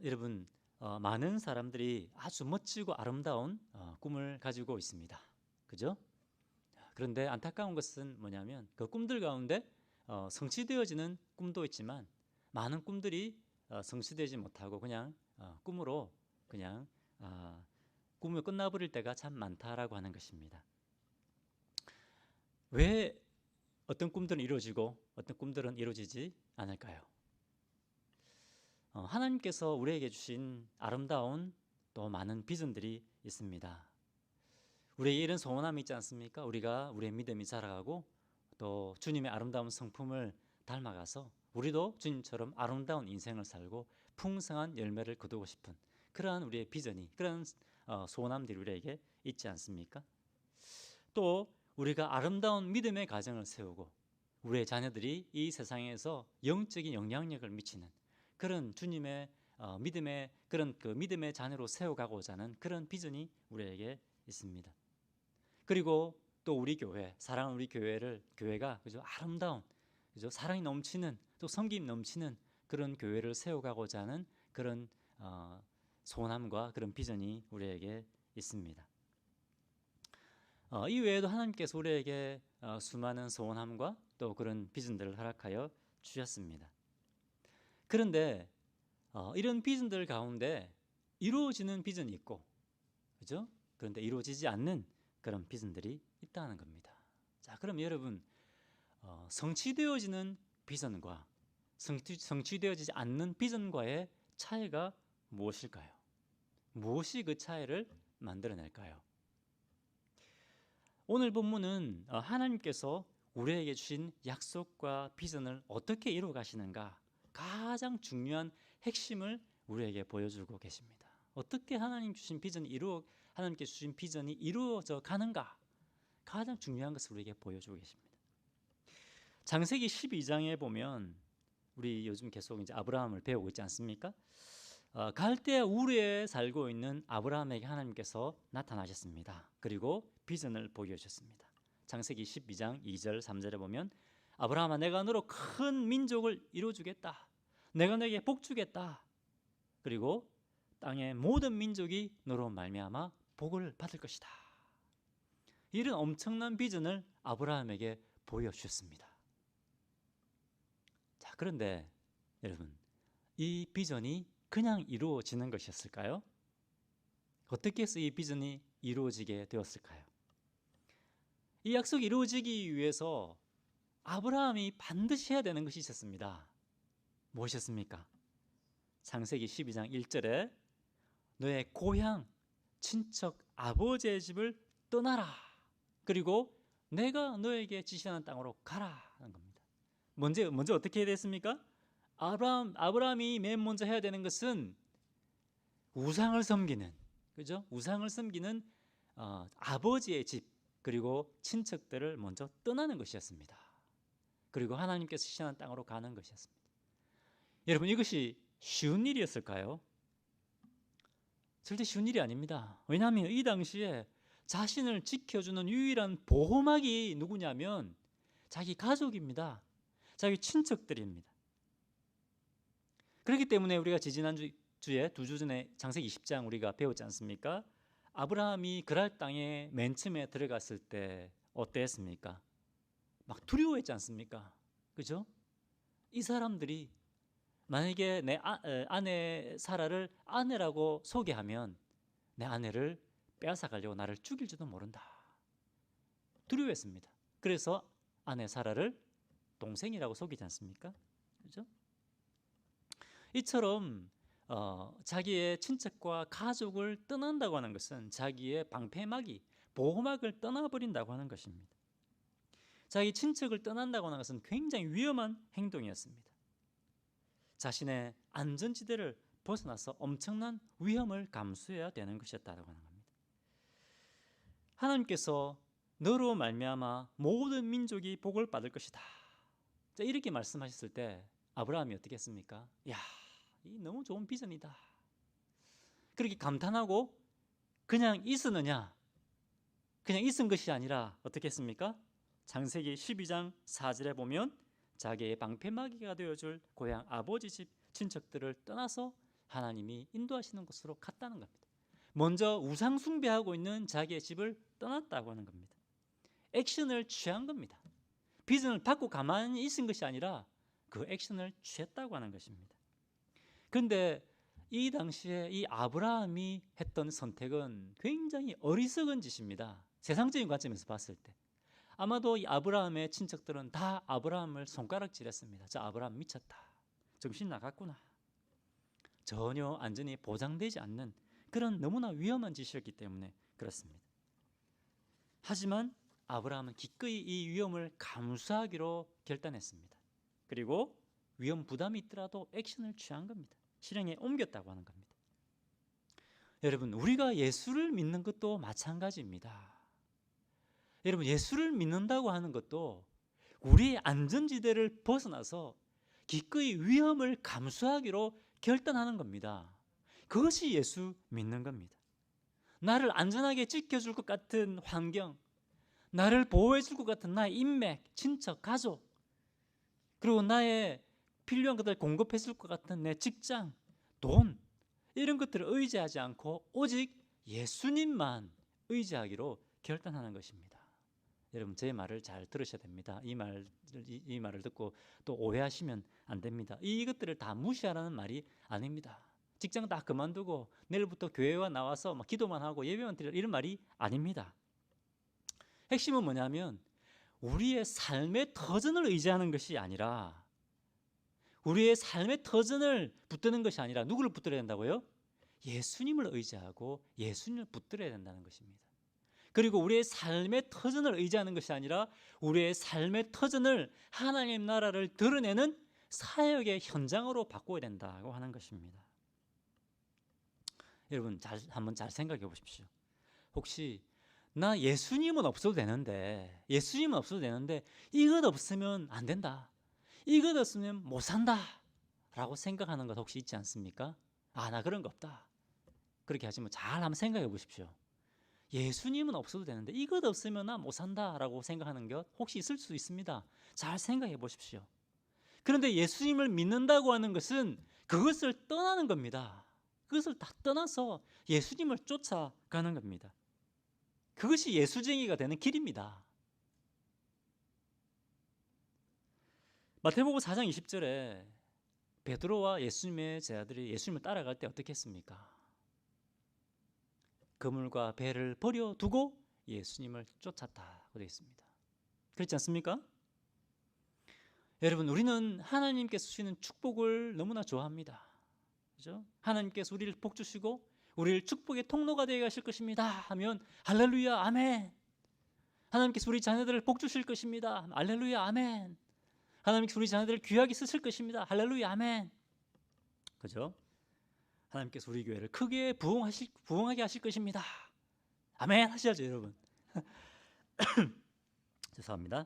여러분, 많은 사람들이 아주 멋지고 아름다운 꿈을 가지고 있습니다. 그죠? 그런데 안타까운 것은 뭐냐면 그 꿈들 가운데 성취되어지는 꿈도 있지만 많은 꿈들이 성취되지 못하고 그냥 꿈으로 그냥 꿈을 끝나버릴 때가 참 많다라고 하는 것입니다. 왜 어떤 꿈들은 이루어지고 어떤 꿈들은 이루어지지 않을까요? 하나님께서 우리에게 주신 아름다운 또 많은 비전들이 있습니다. 우리에게 이런 소원함이 있지 않습니까? 우리가 우리의 믿음이 자라가고 또 주님의 아름다운 성품을 닮아가서 우리도 주님처럼 아름다운 인생을 살고 풍성한 열매를 거두고 싶은 그러한 우리의 비전이, 그런 소원함들이 우리에게 있지 않습니까? 또 우리가 아름다운 믿음의 가정을 세우고 우리의 자녀들이 이 세상에서 영적인 영향력을 미치는 그런 주님의 믿음의 그런 그 믿음의 자녀로 세워가고자 하는 그런 비전이 우리에게 있습니다. 그리고 또 우리 교회, 사랑하는 우리 교회가 그죠, 아름다운 그죠, 사랑이 넘치는 또 섬김 넘치는 그런 교회를 세워가고자 하는 그런 소원함과 그런 비전이 우리에게 있습니다. 이 외에도 하나님께서 우리에게 수많은 소원함과 또 그런 비전들을 허락하여 주셨습니다. 그런데 이런 비전들 가운데 이루어지는 비전이 있고, 그죠? 그런데 이루어지지 않는 그런 비전들이 있다는 겁니다. 자, 그럼 여러분, 성취되어지는 비전과 성취되어지지 않는 비전과의 차이가 무엇일까요? 무엇이 그 차이를 만들어낼까요? 오늘 본문은 하나님께서 우리에게 주신 약속과 비전을 어떻게 이루어 가시는가, 가장 중요한 핵심을 우리에게 보여주고 계십니다. 어떻게 하나님께 주신 비전이 이루어져 가는가, 가장 중요한 것을 우리에게 보여주고 계십니다. 창세기 12장에 보면 우리 요즘 계속 이제 아브라함을 배우고 있지 않습니까? 갈대아 우르에 살고 있는 아브라함에게 하나님께서 나타나셨습니다. 그리고 비전을 보여주셨습니다. 창세기 12장 2절 3절에 보면 아브라함아, 내가 너로 큰 민족을 이루어주겠다. 내가 너에게 복 주겠다. 그리고 땅의 모든 민족이 너로 말미암아 복을 받을 것이다. 이런 엄청난 비전을 아브라함에게 보여주셨습니다. 자, 그런데 여러분, 이 비전이 그냥 이루어지는 것이었을까요? 어떻게 해서 이 비전이 이루어지게 되었을까요? 이 약속이 이루어지기 위해서 아브라함이 반드시 해야 되는 것이 있었습니다. 무엇이었습니까? 창세기 12장 1절에 너의 고향, 친척, 아버지의 집을 떠나라. 그리고 내가 너에게 지시하는 땅으로 가라 하는 겁니다. 먼저 어떻게 해야 됐습니까? 아브라함이 맨 먼저 해야 되는 것은 우상을 섬기는, 그죠? 우상을 섬기는 아버지의 집 그리고 친척들을 먼저 떠나는 것이었습니다. 그리고 하나님께서 지시하는 땅으로 가는 것이었습니다. 여러분, 이것이 쉬운 일이었을까요? 절대 쉬운 일이 아닙니다. 왜냐하면 이 당시에 자신을 지켜주는 유일한 보호막이 누구냐면 자기 가족입니다. 자기 친척들입니다. 그렇기 때문에 우리가 지지난주에 2주 전에 창세기 20장 우리가 배웠지 않습니까? 아브라함이 그랄 땅에 맨 처음에 들어갔을 때 어땠습니까? 막 두려워했지 않습니까? 그죠? 이 사람들이 만약에 내 아내 사라를 아내라고 소개하면 내 아내를 빼앗아가려고 나를 죽일지도 모른다. 두려워했습니다. 그래서 아내 사라를 동생이라고 속이지 않습니까? 그죠? 이처럼 자기의 친척과 가족을 떠난다고 하는 것은 자기의 방패막이, 보호막을 떠나버린다고 하는 것입니다. 자기 친척을 떠난다고 하는 것은 굉장히 위험한 행동이었습니다. 자신의 안전지대를 벗어나서 엄청난 위험을 감수해야 되는 것이었다고 하는 겁니다. 하나님께서 너로 말미암아 모든 민족이 복을 받을 것이다. 자, 이렇게 말씀하셨을 때 아브라함이 어떻게 했습니까? 야, 이 너무 좋은 비전이다. 그렇게 감탄하고 그냥 있었느냐? 그냥 있은 것이 아니라 어떻게 했습니까? 창세기 12장 4절에 보면 자기의 방패막이가 되어줄 고향 아버지 집 친척들을 떠나서 하나님이 인도하시는 곳으로 갔다는 겁니다. 먼저 우상 숭배하고 있는 자기의 집을 떠났다고 하는 겁니다. 액션을 취한 겁니다. 비전을 받고 가만히 있은 것이 아니라 그 액션을 취했다고 하는 것입니다. 그런데 이 당시에 이 아브라함이 했던 선택은 굉장히 어리석은 짓입니다. 세상적인 관점에서 봤을 때. 아마도 이 아브라함의 친척들은 다 아브라함을 손가락질했습니다. 저 아브라함 미쳤다. 정신 나갔구나. 전혀 안전이 보장되지 않는 그런 너무나 위험한 짓이었기 때문에 그렇습니다. 하지만 아브라함은 기꺼이 이 위험을 감수하기로 결단했습니다. 그리고 위험 부담이 있더라도 액션을 취한 겁니다. 실행에 옮겼다고 하는 겁니다. 여러분, 우리가 예수를 믿는 것도 마찬가지입니다. 여러분, 예수를 믿는다고 하는 것도 우리의 안전지대를 벗어나서 기꺼이 위험을 감수하기로 결단하는 겁니다. 그것이 예수 믿는 겁니다. 나를 안전하게 지켜줄 것 같은 환경, 나를 보호해 줄 것 같은 나의 인맥, 친척, 가족, 그리고 나의 필요한 것들을 공급해 줄 것 같은 내 직장, 돈, 이런 것들을 의지하지 않고 오직 예수님만 의지하기로 결단하는 것입니다. 여러분, 제 말을 잘 들으셔야 됩니다. 이 말을 듣고 또 오해하시면 안 됩니다. 이것들을 다 무시하라는 말이 아닙니다. 직장 다 그만두고 내일부터 교회와 나와서 막 기도만 하고 예배만 드리라, 이런 말이 아닙니다. 핵심은 뭐냐면 우리의 삶의 터전을 의지하는 것이 아니라, 우리의 삶의 터전을 붙드는 것이 아니라 누구를 붙들어야 된다고요? 예수님을 의지하고 예수님을 붙들어야 된다는 것입니다. 그리고 우리의 삶의 터전을 의지하는 것이 아니라 우리의 삶의 터전을 하나님 나라를 드러내는 사역의 현장으로 바꿔야 된다고 하는 것입니다. 여러분, 한번 잘 생각해 보십시오. 혹시 나 예수님은 없어도 되는데 이것 없으면 안 된다, 이것 없으면 못 산다 라고 생각하는 것 혹시 있지 않습니까? 나 그런 거 없다, 그렇게 하시면 잘 한번 생각해 보십시오. 예수님은 없어도 되는데 이것 없으면 나 못 산다 라고 생각하는 것 혹시 있을 수 있습니다. 잘 생각해 보십시오. 그런데 예수님을 믿는다고 하는 것은 그것을 떠나는 겁니다. 그것을 다 떠나서 예수님을 쫓아가는 겁니다. 그것이 예수쟁이가 되는 길입니다. 마태복음 4장 20절에 베드로와 예수님의 제자들이 예수님을 따라갈 때 어떻게 했습니까? 그물과 배를 버려두고 예수님을 쫓았다고 되어 있습니다. 그렇지 않습니까? 여러분, 우리는 하나님께서 주시는 축복을 너무나 좋아합니다. 그죠? 하나님께서 우리를 복 주시고 우리를 축복의 통로가 되게 하실 것입니다 하면 할렐루야 아멘. 하나님께서 우리 자녀들을 복 주실 것입니다, 할렐루야 아멘. 하나님께서 우리 자녀들을 귀하게 쓰실 것입니다, 할렐루야 아멘. 그죠? 하나님께서 우리 교회를 크게 부흥하게 하실 것입니다, 아멘 하셔야죠, 여러분. 죄송합니다.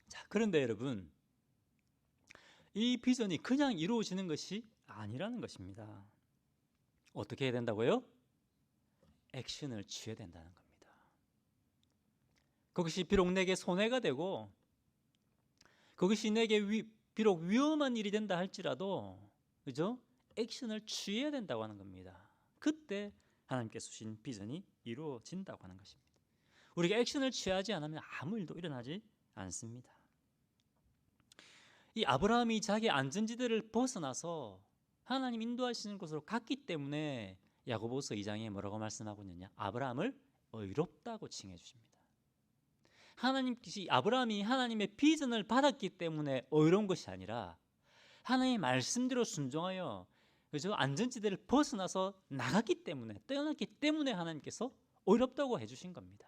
자, 그런데 여러분, 이 비전이 그냥 이루어지는 것이 아니라는 것입니다. 어떻게 해야 된다고요? 액션을 취해야 된다는 겁니다. 그것이 비록 내게 손해가 되고 그것이 내게 비록 위험한 일이 된다 할지라도, 그죠? 액션을 취해야 된다고 하는 겁니다. 그때 하나님께서 주신 비전이 이루어진다고 하는 것입니다. 우리가 액션을 취하지 않으면 아무 일도 일어나지 않습니다. 이 아브라함이 자기 안전지대를 벗어나서 하나님 인도하시는 곳으로 갔기 때문에 야고보서 2장에 뭐라고 말씀하고 있느냐? 아브라함을 의롭다고 칭해 주십니다. 아브라함이 하나님의 비전을 받았기 때문에 의로운 것이 아니라 하나님의 말씀대로 순종하여, 그죠? 안전지대를 벗어나서 나갔기 때문에, 떠났기 때문에 하나님께서 의롭다고 해주신 겁니다.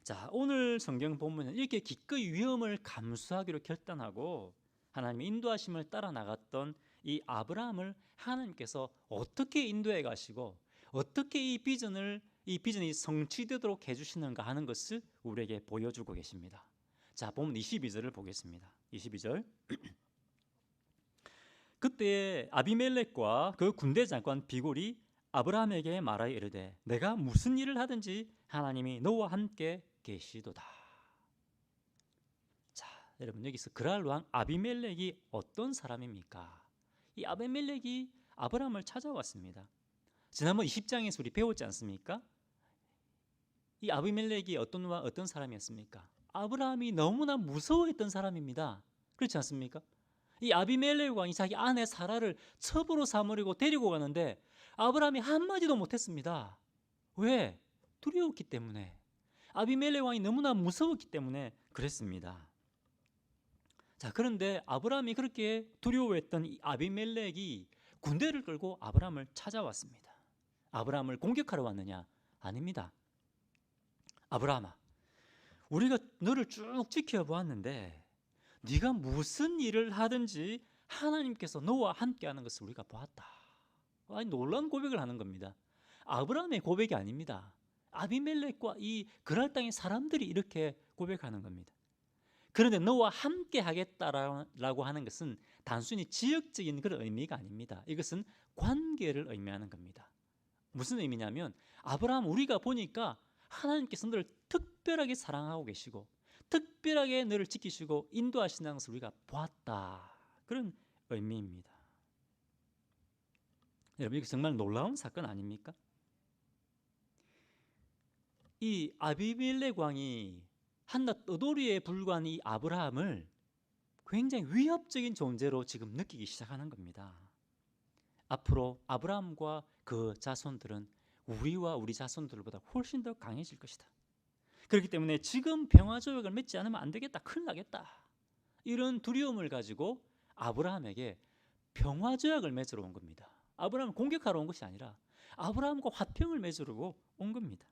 자, 오늘 성경 본문은 이렇게 기꺼이 위험을 감수하기로 결단하고 하나님의 인도하심을 따라 나갔던 이 아브라함을 하나님께서 어떻게 인도해 가시고 어떻게 이 비전이 성취되도록 해주시는가 하는 것을 우리에게 보여주고 계십니다. 자, 본문 22절을 보겠습니다. 22절. 그때 아비멜렉과 그 군대 장관 비골이 아브라함에게 말하여 이르되 내가 무슨 일을 하든지 하나님이 너와 함께 계시도다. 자, 여러분, 여기서 그랄 왕 아비멜렉이 어떤 사람입니까? 이 아비멜렉이 아브라함을 찾아왔습니다. 지난번 20장에서 우리 배웠지 않습니까? 이 아비멜렉이 어떤 사람이었습니까? 아브라함이 너무나 무서워했던 사람입니다. 그렇지 않습니까? 이 아비멜렉 왕이 자기 아내 사라를 첩으로 삼으려고 데리고 가는데 아브라함이 한마디도 못했습니다. 왜? 두려웠기 때문에. 아비멜렉 왕이 너무나 무서웠기 때문에 그랬습니다. 자, 그런데 아브라함이 그렇게 두려워했던 이 아비멜렉이 군대를 끌고 아브라함을 찾아왔습니다. 아브라함을 공격하러 왔느냐? 아닙니다. 아브라함아, 우리가 너를 쭉 지켜보았는데 네가 무슨 일을 하든지 하나님께서 너와 함께하는 것을 우리가 보았다. 아니, 놀라운 고백을 하는 겁니다. 아브라함의 고백이 아닙니다. 아비멜렉과 이 그랄 땅의 사람들이 이렇게 고백하는 겁니다. 그런데 너와 함께 하겠다라고 하는 것은 단순히 지역적인 그런 의미가 아닙니다. 이것은 관계를 의미하는 겁니다. 무슨 의미냐면 아브라함, 우리가 보니까 하나님께서 너를 특별하게 사랑하고 계시고 특별하게 너를 지키시고 인도하신다는 것을 우리가 보았다. 그런 의미입니다. 여러분, 이게 정말 놀라운 사건 아닙니까? 이 아비멜렉 왕이 한낱 떠돌이에 불과한 이 아브라함을 굉장히 위협적인 존재로 지금 느끼기 시작하는 겁니다. 앞으로 아브라함과 그 자손들은 우리와 우리 자손들보다 훨씬 더 강해질 것이다. 그렇기 때문에 지금 평화조약을 맺지 않으면 안 되겠다, 큰일 나겠다, 이런 두려움을 가지고 아브라함에게 평화조약을 맺으러 온 겁니다. 아브라함을 공격하러 온 것이 아니라 아브라함과 화평을 맺으러 온 겁니다.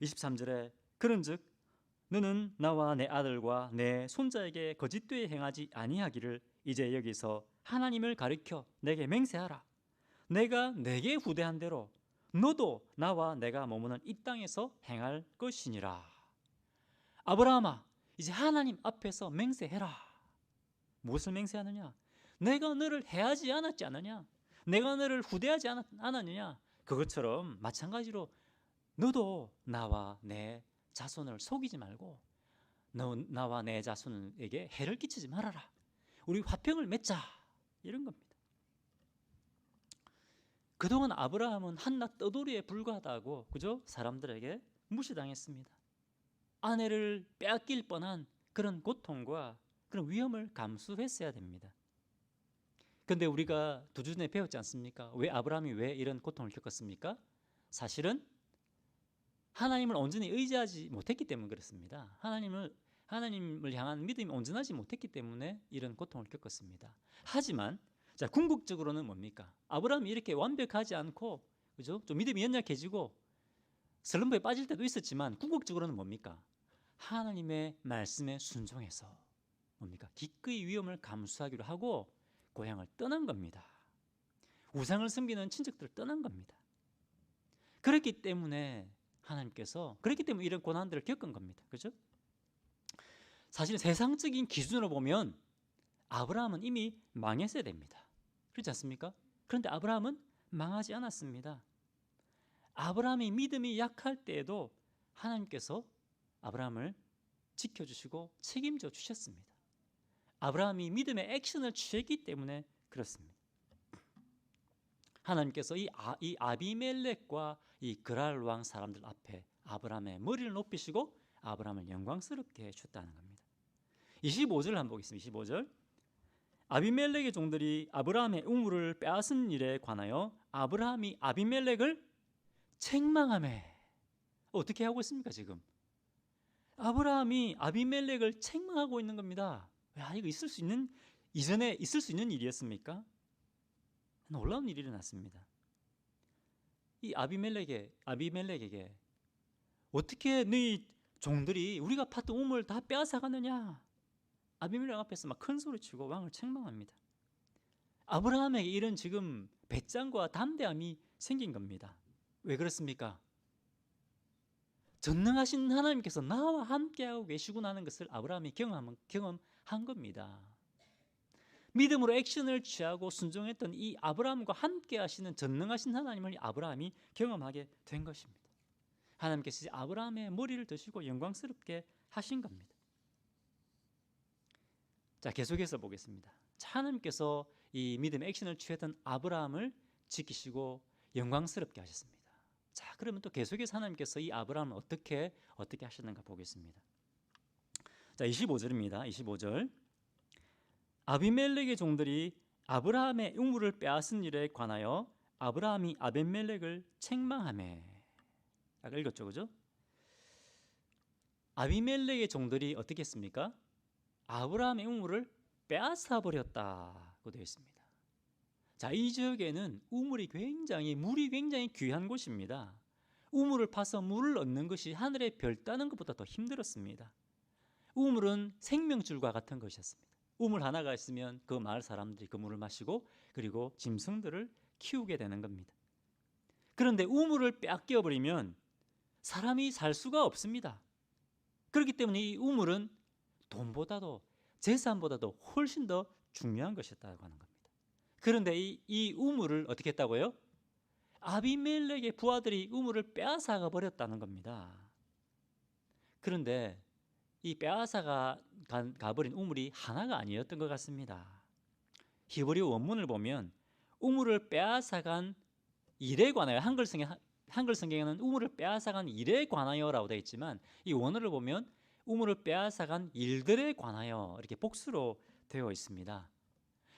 23절에 그런즉 너는 나와 내 아들과 내 손자에게 거짓되이 행하지 아니하기를 이제 여기서 하나님을 가리켜 내게 맹세하라. 내가 내게 후대한 대로 너도 나와 내가 머무는 이 땅에서 행할 것이니라. 아브라함아, 이제 하나님 앞에서 맹세해라. 무엇을 맹세하느냐? 내가 너를 해하지 않았지 않느냐? 내가 너를 후대하지 않았느냐? 그것처럼 마찬가지로 너도 나와 내 자손을 속이지 말고 너 나와 내 자손에게 해를 끼치지 말아라. 우리 화평을 맺자, 이런 겁니다. 그동안 아브라함은 한낱 떠돌이에 불과하다고, 그죠? 사람들에게 무시당했습니다. 아내를 빼앗길 뻔한 그런 고통과 그런 위험을 감수했어야 됩니다. 그런데 우리가 두 주 전에 배웠지 않습니까? 왜 아브라함이 왜 이런 고통을 겪었습니까? 사실은 하나님을 온전히 의지하지 못했기 때문에 그렇습니다. 하나님을 향한 믿음이 온전하지 못했기 때문에 이런 고통을 겪었습니다. 하지만 자, 궁극적으로는 뭡니까? 아브라함이 이렇게 완벽하지 않고, 그죠? 좀 믿음이 연약해지고 슬럼프에 빠질 때도 있었지만 궁극적으로는 뭡니까? 하나님의 말씀에 순종해서 뭡니까? 기꺼이 위험을 감수하기로 하고 고향을 떠난 겁니다. 우상을 섬기는 친척들을 떠난 겁니다. 그렇기 때문에 이런 고난들을 겪은 겁니다. 그죠? 사실 세상적인 기준으로 보면 아브라함은 이미 망했어야 됩니다. 그렇지 않습니까? 그런데 아브라함은 망하지 않았습니다. 아브라함이 믿음이 약할 때에도 하나님께서 아브라함을 지켜주시고 책임져 주셨습니다. 아브라함이 믿음의 액션을 취했기 때문에 그렇습니다. 하나님께서 이 아비멜렉과 이 그랄 왕 사람들 앞에 아브라함의 머리를 높이시고 아브라함을 영광스럽게 해주셨다는 겁니다. 25절 한번 보겠습니다. 25절. 아비멜렉의 종들이 아브라함의 우물을 빼앗은 일에 관하여 아브라함이 아비멜렉을 책망하매. 어떻게 하고 있습니까? 지금 아브라함이 아비멜렉을 책망하고 있는 겁니다. 야, 이거 이전에 있을 수 있는 일이었습니까? 놀라운 일이 일어났습니다. 이 아비멜렉에게 어떻게 너희 종들이 우리가 팠던 우물 다 빼앗아가느냐? 아비멜렉 앞에서 막 큰 소리치고 왕을 책망합니다. 아브라함에게 이런 지금 배짱과 담대함이 생긴 겁니다. 왜 그렇습니까? 전능하신 하나님께서 나와 함께하고 계시구나 하는 것을 아브라함이 경험한 겁니다. 믿음으로 액션을 취하고 순종했던 이 아브라함과 함께 하시는 전능하신 하나님을 아브라함이 경험하게 된 것입니다. 하나님께서 아브라함의 머리를 드시고 영광스럽게 하신 겁니다. 자, 계속해서 보겠습니다. 하나님께서 이 믿음의 액션을 취했던 아브라함을 지키시고 영광스럽게 하셨습니다. 자, 그러면 또 계속해서 하나님께서 이 아브라함을 어떻게 하셨는가 보겠습니다. 자, 25절입니다. 25절. 아비멜렉의 종들이 아브라함의 우물을 빼앗은 일에 관하여 아브라함이 아비멜렉을 책망하매. 아까 읽었죠, 그죠? 아비멜렉의 종들이 어떻게 했습니까? 아브라함의 우물을 빼앗아 버렸다고 되어 있습니다. 자, 이 지역에는 물이 굉장히 귀한 곳입니다. 우물을 파서 물을 얻는 것이 하늘의 별 따는 것보다 더 힘들었습니다. 우물은 생명줄과 같은 것이었습니다. 우물 하나가 있으면 그 마을 사람들이 그 물을 마시고 그리고 짐승들을 키우게 되는 겁니다. 그런데 우물을 빼앗겨 버리면 사람이 살 수가 없습니다. 그렇기 때문에 이 우물은 돈보다도 재산보다도 훨씬 더 중요한 것이었다고 하는 겁니다. 그런데 이 우물을 어떻게 했다고요? 아비멜렉의 부하들이 우물을 빼앗아가 버렸다는 겁니다. 그런데 이 빼앗아가 가버린 우물이 하나가 아니었던 것 같습니다. 히브리 원문을 보면 우물을 빼앗아간 일에 관하여, 한글 성경에는 우물을 빼앗아간 일에 관하여라고 되어 있지만 이 원어를 보면 우물을 빼앗아간 일들에 관하여 이렇게 복수로 되어 있습니다.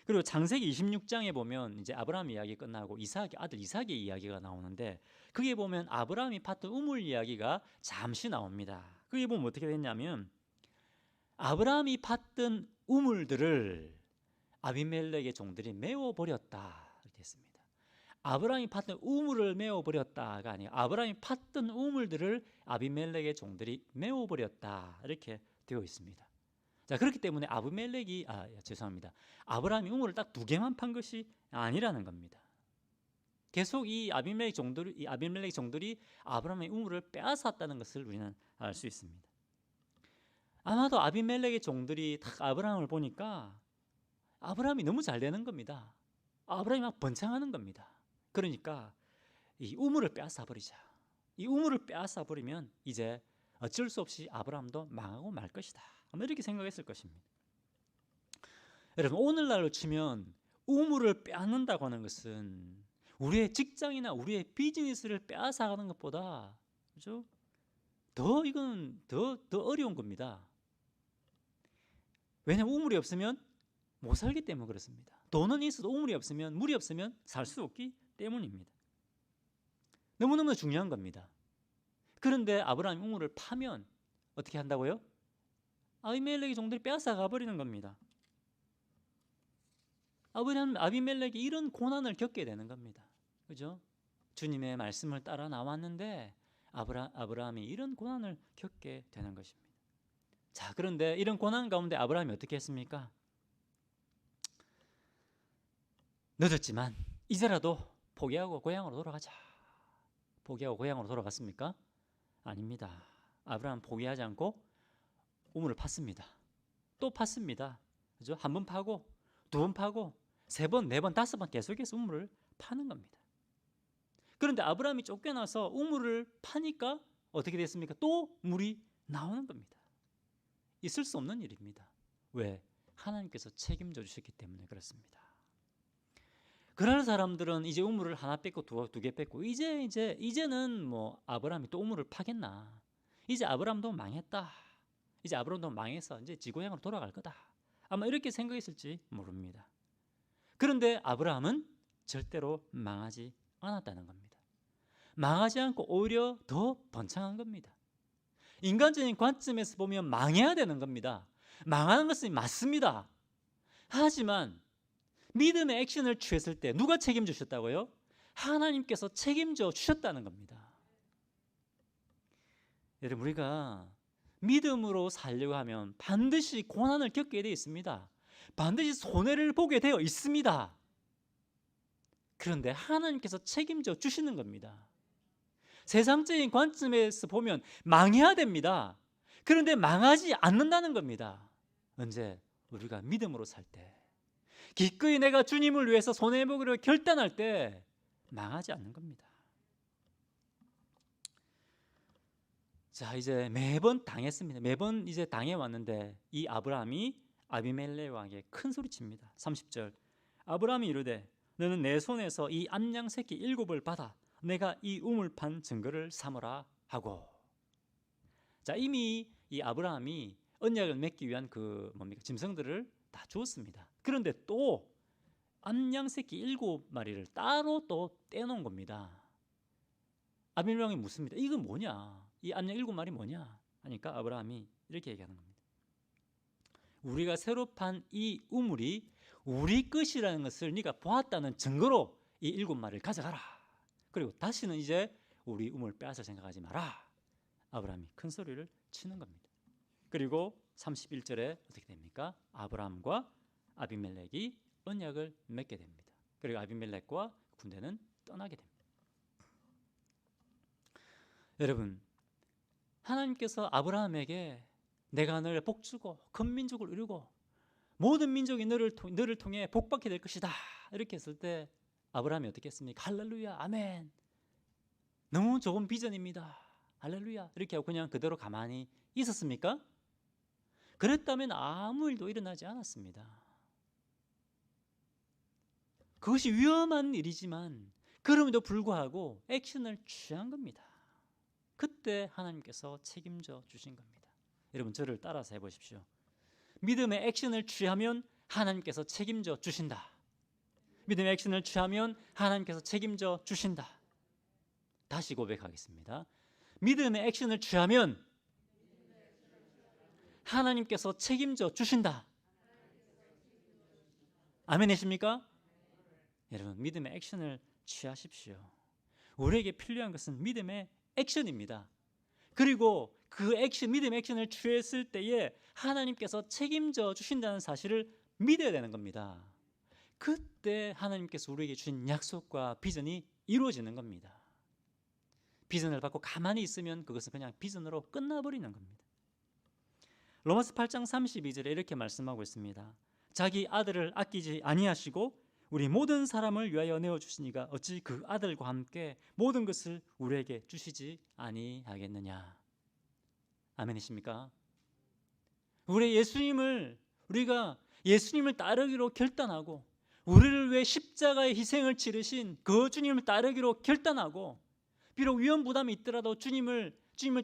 그리고 창세기 26장에 보면 이제 아브라함 이야기 끝나고 아들 이삭의 이야기가 나오는데 거기에 보면 아브라함이 팠던 우물 이야기가 잠시 나옵니다. 거기에 보면 어떻게 됐냐면 아브라함이 팠던 우물들을 아비멜렉의 종들이 메워버렸다 이렇게 했습니다. 아브라함이 팠던 우물을 메워버렸다가 아니라 아브라함이 팠던 우물들을 아비멜렉의 종들이 메워버렸다 이렇게 되어 있습니다. 자, 그렇기 때문에 아브라함이 우물을 딱 2개만 판 것이 아니라는 겁니다. 계속 이 아비멜렉 종들이 아브라함의 우물을 빼앗았다는 것을 우리는 알 수 있습니다. 아마도 아비멜렉의 종들이 딱 아브라함을 보니까 아브라함이 너무 잘 되는 겁니다. 아브라함이 막 번창하는 겁니다. 그러니까 이 우물을 빼앗아 버리자. 이 우물을 빼앗아 버리면 이제 어쩔 수 없이 아브라함도 망하고 말 것이다. 아마 이렇게 생각했을 것입니다. 여러분, 오늘날로 치면 우물을 빼앗는다고 하는 것은 우리의 직장이나 우리의 비즈니스를 빼앗아가는 것보다 그죠? 이건 더 어려운 겁니다. 왜냐하면 우물이 없으면 못 살기 때문에 그렇습니다. 돈은 있어도 우물이 없으면, 물이 없으면 살 수 없기 때문입니다. 너무너무 중요한 겁니다. 그런데 아브라함이 우물을 파면 어떻게 한다고요? 아비멜렉의 종들이 빼앗아 가버리는 겁니다. 아비멜렉이 이런 고난을 겪게 되는 겁니다. 그죠? 주님의 말씀을 따라 나왔는데 아브라함이 이런 고난을 겪게 되는 것입니다. 자, 그런데 이런 고난 가운데 아브라함이 어떻게 했습니까? 늦었지만 이제라도 포기하고 고향으로 돌아가자. 포기하고 고향으로 돌아갔습니까? 아닙니다. 아브라함 포기하지 않고 우물을 팠습니다. 또 팠습니다. 그죠? 1번 파고 2번 파고 3번, 4번, 5번 계속해서 우물을 파는 겁니다. 그런데 아브라함이 쫓겨나서 우물을 파니까 어떻게 됐습니까? 또 물이 나오는 겁니다. 있을 수 없는 일입니다. 왜? 하나님께서 책임져 주셨기 때문에 그렇습니다. 그러는 사람들은 이제 우물을 하나 뺏고 2개 뺏고 이제는 뭐 아브라함이 또 우물을 파겠나? 이제 아브라함도 망했다. 이제 아브라함도 망해서 이제 지고향으로 돌아갈 거다. 아마 이렇게 생각했을지 모릅니다. 그런데 아브라함은 절대로 망하지 않았다는 겁니다. 망하지 않고 오히려 더 번창한 겁니다. 인간적인 관점에서 보면 망해야 되는 겁니다. 망하는 것은 맞습니다. 하지만 믿음의 액션을 취했을 때 누가 책임져 주셨다고요? 하나님께서 책임져 주셨다는 겁니다. 여러분, 우리가 믿음으로 살려고 하면 반드시 고난을 겪게 되어 있습니다. 반드시 손해를 보게 되어 있습니다. 그런데 하나님께서 책임져 주시는 겁니다. 세상적인 관점에서 보면 망해야 됩니다. 그런데 망하지 않는다는 겁니다. 언제? 우리가 믿음으로 살 때, 기꺼이 내가 주님을 위해서 손해보기로 결단할 때 망하지 않는 겁니다. 자, 이제 매번 당했습니다. 매번 이제 당해왔는데 이 아브라함이 아비멜렉 왕에게 큰 소리칩니다. 30절 아브라함이 이르되 너는 내 손에서 이 암양 새끼 7을 받아 내가 이 우물판 증거를 삼으라 하고. 자, 이미 이 아브라함이 언약을 맺기 위한 짐승들을 다 주었습니다. 그런데 또 암양 새끼 7마리를 따로 또 떼놓은 겁니다. 아비멜렉 왕이 묻습니다. 이건 뭐냐? 이 암양 7마리 뭐냐? 하니까 아브라함이 이렇게 얘기하는 겁니다. 우리가 새로 판 이 우물이 우리 것이라는 것을 네가 보았다는 증거로 이 7마리를 가져가라. 그리고 다시는 이제 우리 우물 빼앗을 생각하지 마라. 아브라함이 큰 소리를 치는 겁니다. 그리고 31절에 어떻게 됩니까? 아브라함과 아비멜렉이 언약을 맺게 됩니다. 그리고 아비멜렉과 군대는 떠나게 됩니다. 여러분, 하나님께서 아브라함에게 내가 너를 복주고 큰 민족을 이루고 모든 민족이 너를 통해 복받게 될 것이다 이렇게 했을 때 아브라함이 어떻게 했습니까? 할렐루야 아멘, 너무 좋은 비전입니다, 할렐루야 이렇게 하고 그냥 그대로 가만히 있었습니까? 그랬다면 아무 일도 일어나지 않았습니다. 그것이 위험한 일이지만 그럼에도 불구하고 액션을 취한 겁니다. 그때 하나님께서 책임져 주신 겁니다. 여러분, 저를 따라서 해보십시오. 믿음의 액션을 취하면 하나님께서 책임져 주신다. 믿음의 액션을 취하면 하나님께서 책임져 주신다. 다시 고백하겠습니다. 믿음의 액션을 취하면 하나님께서 책임져 주신다. 아멘이십니까? 여러분, 믿음의 액션을 취하십시오. 우리에게 필요한 것은 믿음의 액션입니다. 그리고 그 액션, 믿음의 액션을 취했을 때에 하나님께서 책임져 주신다는 사실을 믿어야 되는 겁니다. 그때 하나님께서 우리에게 주신 약속과 비전이 이루어지는 겁니다. 비전을 받고 가만히 있으면 그것은 그냥 비전으로 끝나버리는 겁니다. 로마서 8장 32절에 이렇게 말씀하고 있습니다. 자기 아들을 아끼지 아니하시고 우리 모든 사람을 위하여 내어주시니가 어찌 그 아들과 함께 모든 것을 우리에게 주시지 아니하겠느냐. 아멘이십니까? 우리가 예수님을 따르기로 결단하고 우리를 위해 십자가의 희생을 치르신 그 주님을 따르기로 결단하고 비록 위험 부담이 있더라도 주님을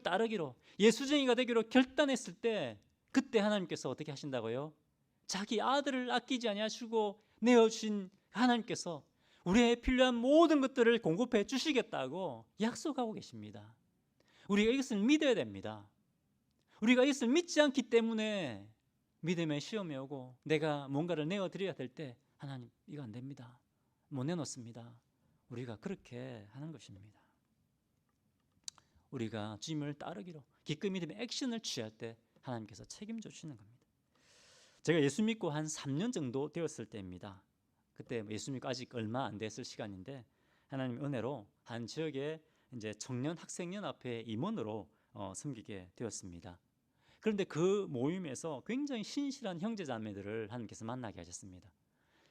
따르기로 예수쟁이가 되기로 결단했을 때 그때 하나님께서 어떻게 하신다고요? 자기 아들을 아끼지 아니하시고 내어주신 하나님께서 우리의 필요한 모든 것들을 공급해 주시겠다고 약속하고 계십니다. 우리가 이것을 믿어야 됩니다. 우리가 이것을 믿지 않기 때문에 믿음의 시험이 오고 내가 뭔가를 내어드려야 될 때 하나님 이거 안 됩니다, 못 내놓습니다. 우리가 그렇게 하는 것입니다. 우리가 주님을 따르기로 기꺼이 믿음의 액션을 취할 때 하나님께서 책임져 주시는 겁니다. 제가 예수 믿고 한 3년 정도 되었을 때입니다. 그때 예수 믿고 아직 얼마 안 됐을 시간인데 하나님의 은혜로 한 지역에 이제 청년 학생연합회 임원으로 섬기게 되었습니다. 그런데 그 모임에서 굉장히 신실한 형제자매들을 하나님께서 만나게 하셨습니다.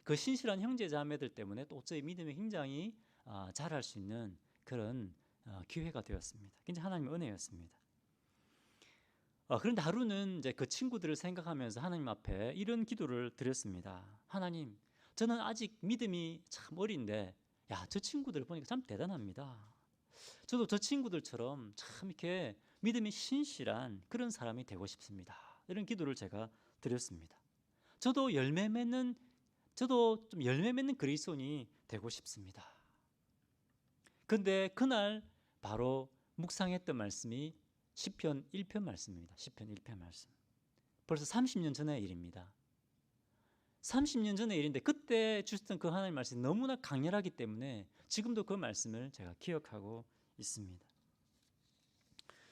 그 신실한 형제자매들 때문에 또 저희 믿음이 굉장히 자랄 수 있는 그런 기회가 되었습니다. 굉장히 하나님의 은혜였습니다. 그런데 하루는 이제 그 친구들을 생각하면서 하나님 앞에 이런 기도를 드렸습니다. 하나님, 저는 아직 믿음이 참 어린데 저 친구들 보니까 참 대단합니다. 저도 저 친구들처럼 참 이렇게 믿음이 신실한 그런 사람이 되고 싶습니다. 이런 기도를 제가 드렸습니다. 저도 좀 열매 맺는 그리스도인이 되고 싶습니다. 그런데 그날 바로 묵상했던 말씀이 시편 1편 말씀입니다. 시편 1편 말씀. 벌써 30년 전의 일입니다. 30년 전의 일인데 그때 주셨던 그 하나님의 말씀이 너무나 강렬하기 때문에 지금도 그 말씀을 제가 기억하고 있습니다.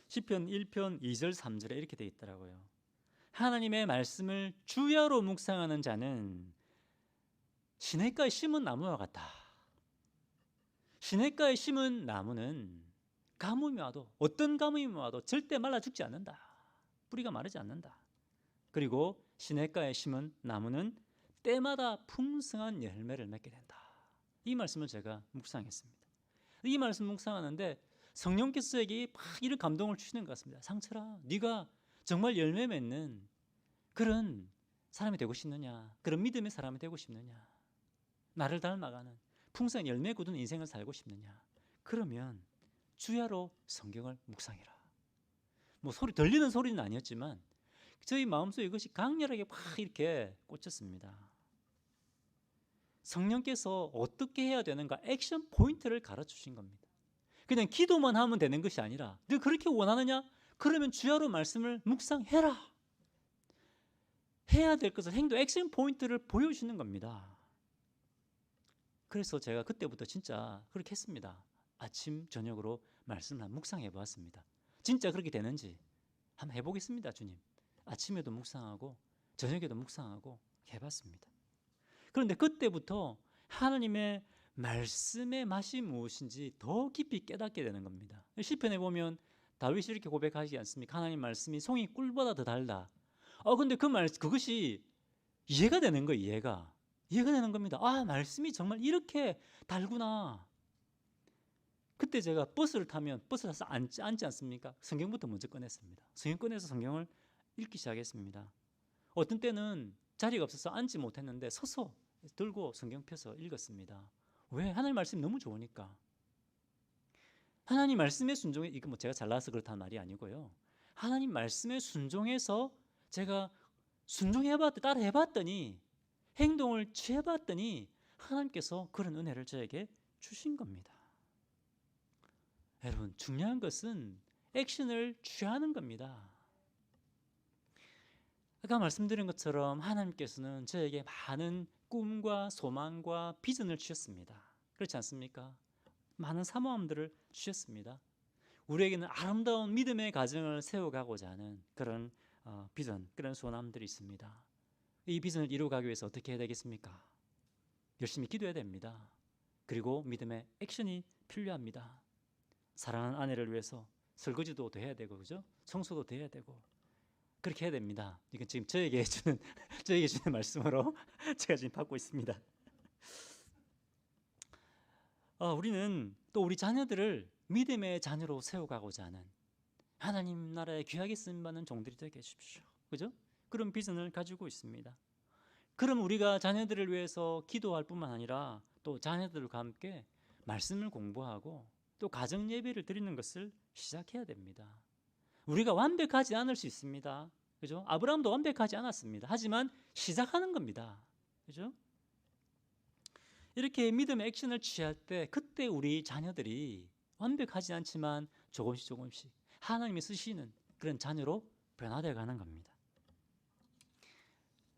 시편 1편 2절 3절에 이렇게 되어 있더라고요. 하나님의 말씀을 주야로 묵상하는 자는 시냇가에 심은 나무와 같다. 시냇가에 심은 나무는 가뭄이 와도 어떤 가뭄이 와도 절대 말라 죽지 않는다. 뿌리가 마르지 않는다. 그리고 시냇가에 심은 나무는 때마다 풍성한 열매를 맺게 된다. 이 말씀을 제가 묵상했습니다. 이 말씀 묵상하는데 성령께서 저에게 막 이런 감동을 주시는 것 같습니다. 상철아, 네가 정말 열매 맺는 그런 사람이 되고 싶느냐? 그런 믿음의 사람이 되고 싶느냐? 나를 닮아가는 풍성한 열매 굳은 인생을 살고 싶느냐? 그러면 주야로 성경을 묵상해라. 뭐 소리 들리는 소리는 아니었지만 저희 마음속에 이것이 강렬하게 막 이렇게 꽂혔습니다. 성령께서 어떻게 해야 되는가 액션 포인트를 가르쳐 주신 겁니다. 그냥 기도만 하면 되는 것이 아니라 너 그렇게 원하느냐? 그러면 주야로 말씀을 묵상해라. 해야 될 것을 행동 액션 포인트를 보여주는 겁니다. 그래서 제가 그때부터 진짜 그렇게 했습니다. 아침 저녁으로 말씀을 묵상해 보았습니다. 진짜 그렇게 되는지 한번 해보겠습니다. 주님, 아침에도 묵상하고 저녁에도 묵상하고 해봤습니다. 그런데 그때부터 하나님의 말씀의 맛이 무엇인지 더 깊이 깨닫게 되는 겁니다. 시편에 보면 다윗이 이렇게 고백하지 않습니까? 하나님 말씀이 송이 꿀보다 더 달다. 근데 그것이 이해가 되는 거예요. 이해가 되는 겁니다. 아, 말씀이 정말 이렇게 달구나. 그때 제가 버스를 타면 버스 타서 앉지 않습니까? 성경부터 먼저 꺼냈습니다. 성경 꺼내서 성경을 읽기 시작했습니다. 어떤 때는 자리가 없어서 앉지 못했는데 서서 들고 성경 펴서 읽었습니다. 왜? 하나님 말씀이 너무 좋으니까. 하나님 말씀에 순종해, 이거 뭐 제가 잘나서 그렇다는 말이 아니고요. 하나님 말씀에 순종해서 제가 순종해봤더니, 따라해봤더니, 행동을 취해봤더니 하나님께서 그런 은혜를 저에게 주신 겁니다. 여러분, 중요한 것은 액션을 취하는 겁니다. 아까 말씀드린 것처럼 하나님께서는 저에게 많은 꿈과 소망과 비전을 주셨습니다. 그렇지 않습니까? 많은 사모함들을 주셨습니다. 우리에게는 아름다운 믿음의 가정을 세워가고자 하는 그런 비전, 그런 소망들이 있습니다. 이 비전을 이루어가기 위해서 어떻게 해야 되겠습니까? 열심히 기도해야 됩니다. 그리고 믿음의 액션이 필요합니다. 사랑하는 아내를 위해서 설거지도 더 해야 되고, 그죠? 청소도 더 해야 되고, 그렇게 해야 됩니다. 이건 지금 저에게 주는 말씀으로 제가 지금 받고 있습니다. 우리는 또 우리 자녀들을 믿음의 자녀로 세워가고자 하는 하나님 나라에 귀하게 쓰임받는 종들이 되게 해주십시오. 그죠? 그런 비전을 가지고 있습니다. 그럼 우리가 자녀들을 위해서 기도할 뿐만 아니라 또 자녀들과 함께 말씀을 공부하고 또 가정 예배를 드리는 것을 시작해야 됩니다. 우리가 완벽하지 않을 수 있습니다. 그죠? 아브라함도 완벽하지 않았습니다. 하지만 시작하는 겁니다. 그죠? 이렇게 믿음의 액션을 취할 때 그때 우리 자녀들이 완벽하지 않지만 조금씩 하나님이 쓰시는 그런 자녀로 변화되어 가는 겁니다.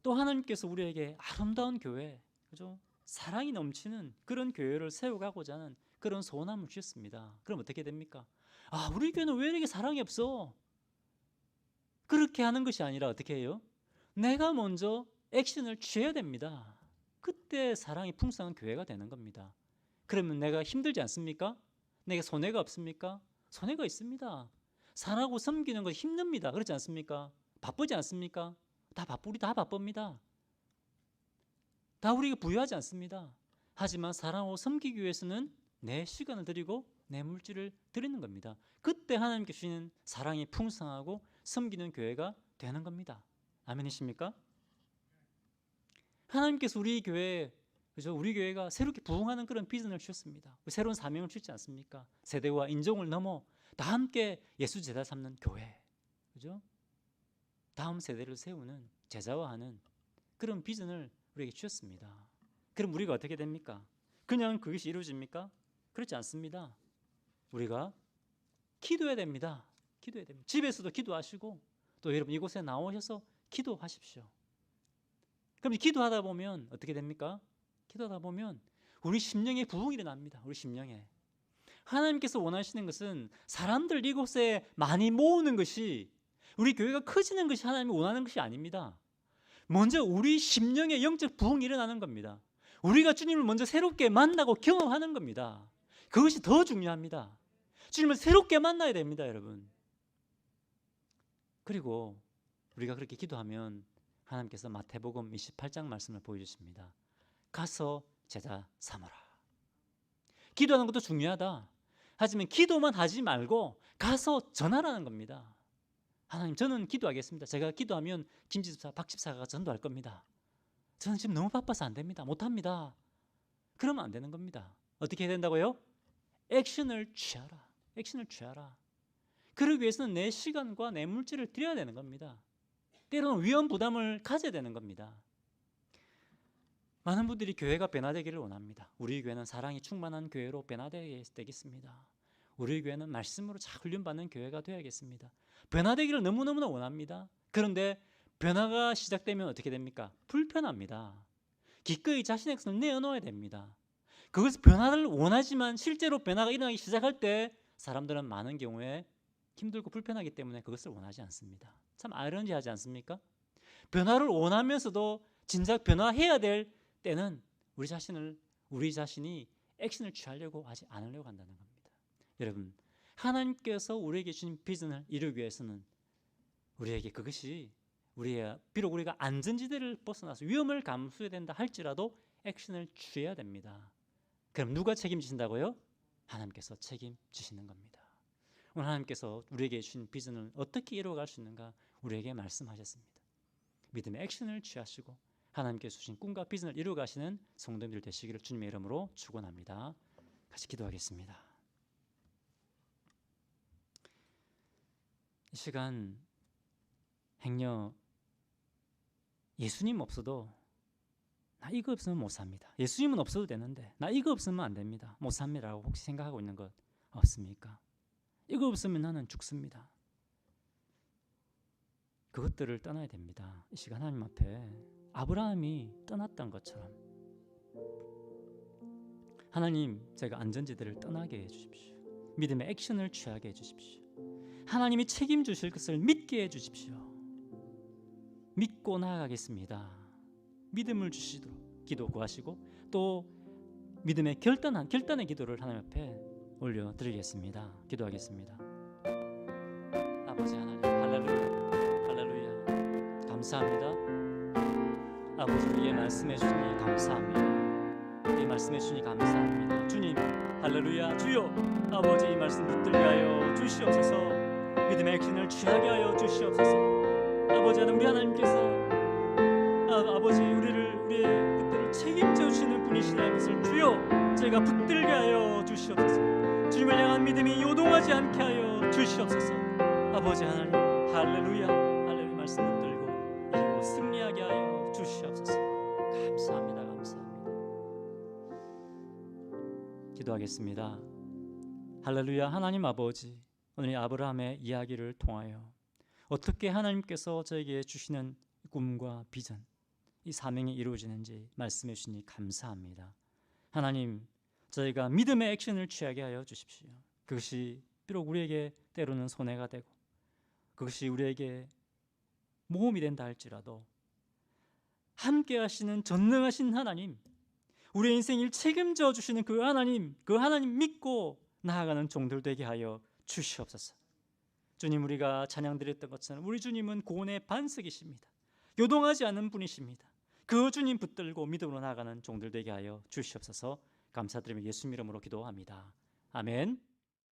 또 하나님께서 우리에게 아름다운 교회, 그죠? 사랑이 넘치는 그런 교회를 세워가고자 하는 그런 소원함을 주셨습니다. 그럼 어떻게 됩니까? 우리 교회는 왜 이렇게 사랑이 없어? 그렇게 하는 것이 아니라 어떻게 해요? 내가 먼저 액션을 취해야 됩니다. 그때 사랑이 풍성한 교회가 되는 겁니다. 그러면 내가 힘들지 않습니까? 내가 손해가 없습니까? 손해가 있습니다. 사랑하고 섬기는 것 힘듭니다. 그렇지 않습니까? 바쁘지 않습니까? 우리 다 바쁩니다. 다 우리가 부유하지 않습니다. 하지만 사랑하고 섬기기 위해서는 내 시간을 드리고 내 물질을 드리는 겁니다. 그때 하나님께 주시는 사랑이 풍성하고 섬기는 교회가 되는 겁니다. 아멘이십니까? 하나님께서 우리 교회, 그죠? 우리 교회가 새롭게 부흥하는 그런 비전을 주셨습니다. 새로운 사명을 주지 않습니까? 세대와 인종을 넘어 다 함께 예수 제자 삼는 교회, 그죠? 다음 세대를 세우는 제자화하는 그런 비전을 우리에게 주셨습니다. 그럼 우리가 어떻게 됩니까? 그냥 그것이 이루어집니까? 그렇지 않습니다. 우리가 기도해야 됩니다. 기도해야 됩니다. 집에서도 기도하시고 또 여러분 이곳에 나오셔서 기도하십시오. 그럼 기도하다 보면 어떻게 됩니까? 기도하다 보면 우리 심령에 부흥이 일어납니다. 우리 심령에. 하나님께서 원하시는 것은 사람들 이곳에 많이 모으는 것이, 우리 교회가 커지는 것이 하나님이 원하는 것이 아닙니다. 먼저 우리 심령에 영적 부흥이 일어나는 겁니다. 우리가 주님을 먼저 새롭게 만나고 경험하는 겁니다. 그것이 더 중요합니다. 주님을 새롭게 만나야 됩니다, 여러분. 그리고 우리가 그렇게 기도하면 하나님께서 마태복음 28장 말씀을 보여주십니다. 가서 제자 삼아라. 기도하는 것도 중요하다. 하지만 기도만 하지 말고 가서 전하라는 겁니다. 하나님, 저는 기도하겠습니다. 제가 기도하면 김집사, 박집사가 전도할 겁니다. 저는 지금 너무 바빠서 안 됩니다. 못합니다. 그러면 안 되는 겁니다. 어떻게 해야 된다고요? 액션을 취하라. 액션을 취하라. 그러기 위해서는 내 시간과 내 물질을 드려야 되는 겁니다. 때로는 위험 부담을 가져야 되는 겁니다. 많은 분들이 교회가 변화되기를 원합니다. 우리 교회는 사랑이 충만한 교회로 변화되겠습니다. 우리 교회는 말씀으로 잘 훈련받는 교회가 되어야겠습니다. 변화되기를 너무너무나 원합니다. 그런데 변화가 시작되면 어떻게 됩니까? 불편합니다. 기꺼이 자신의 것을 내어놓아야 됩니다. 그것을 변화를 원하지만 실제로 변화가 일어나기 시작할 때 사람들은 많은 경우에 힘들고 불편하기 때문에 그것을 원하지 않습니다. 참 아이러니하지 않습니까? 변화를 원하면서도 진작 변화해야 될 때는 우리 자신이 액션을 취하려고 하지 않으려고 한다는 겁니다. 여러분, 하나님께서 우리에게 주신 비전을 이루기 위해서는 우리에게 그것이 비록 우리가 안전지대를 벗어나서 위험을 감수해야 된다 할지라도 액션을 취해야 됩니다. 그럼 누가 책임지신다고요? 하나님께서 책임지시는 겁니다. 오늘 하나님께서 우리에게 주신 비전을 어떻게 이루어갈 수 있는가 우리에게 말씀하셨습니다. 믿음의 액션을 취하시고 하나님께서 주신 꿈과 비전을 이루어가시는 성도님들 되시기를 주님의 이름으로 축원합니다. 같이 기도하겠습니다. 이 시간 행여 예수님 없어도 나 이거 없으면 못 삽니다. 예수님은 없어도 되는데 나 이거 없으면 안 됩니다. 못 삽니다라고 혹시 생각하고 있는 것 없습니까? 이거 없으면 나는 죽습니다. 그것들을 떠나야 됩니다. 이 시간 하나님 앞에 아브라함이 떠났던 것처럼 하나님, 제가 안전지대를 떠나게 해주십시오. 믿음의 액션을 취하게 해주십시오. 하나님이 책임주실 것을 믿게 해주십시오. 믿고 나아가겠습니다. 믿음을 주시도록 기도 구하시고 또 믿음의 결단의 기도를 하나님 앞에 올려드리겠습니다. 기도하겠습니다. 아버지 하나님, 할렐루야, 할렐루야. 감사합니다. 아버지, 우리에게 말씀해 주시니 감사합니다. 이 말씀해 주시니 감사합니다. 주님, 할렐루야. 주여, 아버지 이 말씀 붙들게 하여 주시옵소서. 믿음의 액션을 취하게 하여 주시옵소서. 아버지 하나님, 우리 하나님께서 아버지 우리의 그때를 책임져 주시는 분이시라는 것을 주여 제가 붙들게 하여 주시옵소서. 주님을 향한 믿음이 요동하지 않게 하여 주시옵소서. 아버지 하나님, 할렐루야, 할렐루야. 말씀 붙들고 이기고 승리하게 하여 주시옵소서. 감사합니다. 감사합니다. 기도하겠습니다. 할렐루야. 하나님 아버지, 오늘 아브라함의 이야기를 통하여 어떻게 하나님께서 저에게 주시는 꿈과 비전, 이 사명이 이루어지는지 말씀해 주시니 감사합니다. 하나님, 저희가 믿음의 액션을 취하게 하여 주십시오. 그것이 비록 우리에게 때로는 손해가 되고 그것이 우리에게 모험이 된다 할지라도 함께 하시는 전능하신 하나님, 우리의 인생을 책임져 주시는 그 하나님 믿고 나아가는 종들 되게 하여 주시옵소서. 주님, 우리가 찬양드렸던 것처럼 우리 주님은 구원의 반석이십니다. 요동하지 않는 분이십니다. 그 주님 붙들고 믿음으로 나아가는 종들 되게 하여 주시옵소서. 감사드리며 예수 이름으로 기도합니다. 아멘.